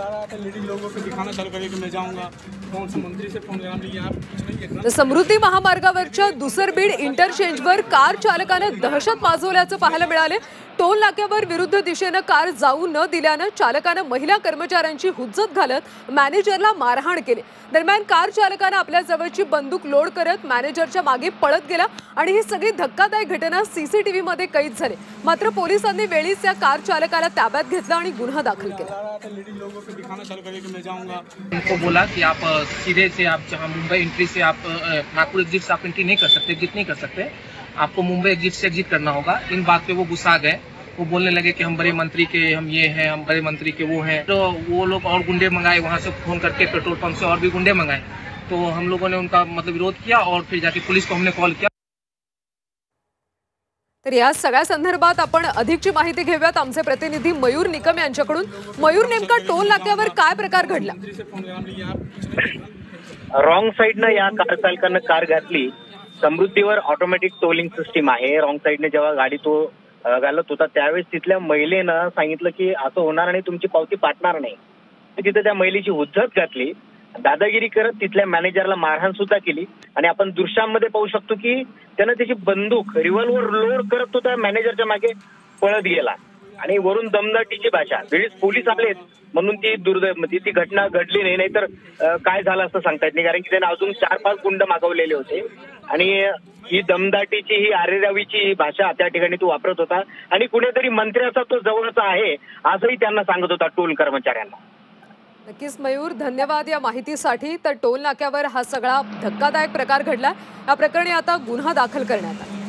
रहा था, लेडीज लोगों को दिखाना चालू करे की मैं जाऊंगा, कौन सा मंत्री से फोन करा मी यार कुछ नहीं. समृद्धी महामार्गावरच्या दुसरबीड इंटरचेंजवर कार चालकाने दहशत माजवल्याचं पाहायला मिळाले. टोल नाक्यावर विरुद्ध दिशेने कार जाऊ न दिल्याने चालकाने महिला कर्मचाऱ्यांची हुज्जत घालत मॅनेजरला मारहाण केली. दरम्यान कार चालकाने आपल्या जवळची बंदूक लोड करत मॅनेजरच्या मागे पळत गेला आणि ही सगळी धक्कादायक घटना सीसीटीव्ही मध्ये कैद झाली. मात्र पोलिसांनी वेळीच या कार चालकाला ताब्यात घेतलं आणि गुन्हा दाखल केला. लेडीज लोगों को दिखाना चालू करे की मैं जाऊंगा. उनको बोला कि आप सीधे से आप जहाँ मुंबई एंट्री से आप नागपुर एग्जिट से आप एंट्री नहीं कर सकते, एग्जिट नहीं कर सकते, आपको मुंबई एग्जिट से एग्जिट करना होगा. इन बात पे वो गुस्सा गए. वो बोलने लगे कि हम बड़े मंत्री के हम ये हैं, हम बड़े मंत्री के वो हैं. तो वो लोग और गुंडे मंगाए वहाँ से फोन करके, पेट्रोल पंप से और भी गुंडे मंगाए. तो हम लोगों ने उनका मतलब विरोध किया और फिर जाके पुलिस को हमने कॉल किया. तर या सगळ्या संदर्भात आपण अधिकची माहिती घेऊयात आमचे प्रतिनिधी मयूर निकम यांच्याकडून. मयूर, नेमका टोल नाक्यावर काय प्रकार घडला? रॉंग साईडनं या कार चालकानं कार घातली. समृद्धीवर ऑटोमॅटिक टोलिंग सिस्टीम आहे. रॉंग साईडने जेव्हा गाडी तो घालत होता त्यावेळेस तिथल्या महिलेनं सांगितलं की असं होणार नाही, तुमची पावती पाठणार नाही. तिथे त्या महिलेची हुज्जत घातली, दादागिरी करत तिथल्या मॅनेजरला मारहाण सुद्धा केली. आणि आपण दृश्यांमध्ये पाहू शकतो की त्यानं त्याची बंदूक रिव्हॉल्वर लोड करत तो त्या मॅनेजरच्या मागे पळत गेला आणि वरून दमदाटीची भाषा. वेळीच पोलीस आलेत म्हणून ती घटना घडली नाही, नाहीतर काय झालं असं सांगता येत नाही. कारण की त्याने अजून 4-5 गुंड मागवलेले होते आणि ही दमदाटीची, ही आरेरावीची भाषा त्या ठिकाणी तो वापरत होता. आणि कुणीतरी मंत्र्याचा तो जवळचा आहे असंही त्यांना सांगत होता टोल कर्मचाऱ्यांना. नक्कीच मयूर, धन्यवाद या माहितीसाठी. तर टोल नाक्यावर हा सगळा धक्कादायक प्रकार घडला. या प्रकरणी आता गुन्हा दाखल करण्यात आला.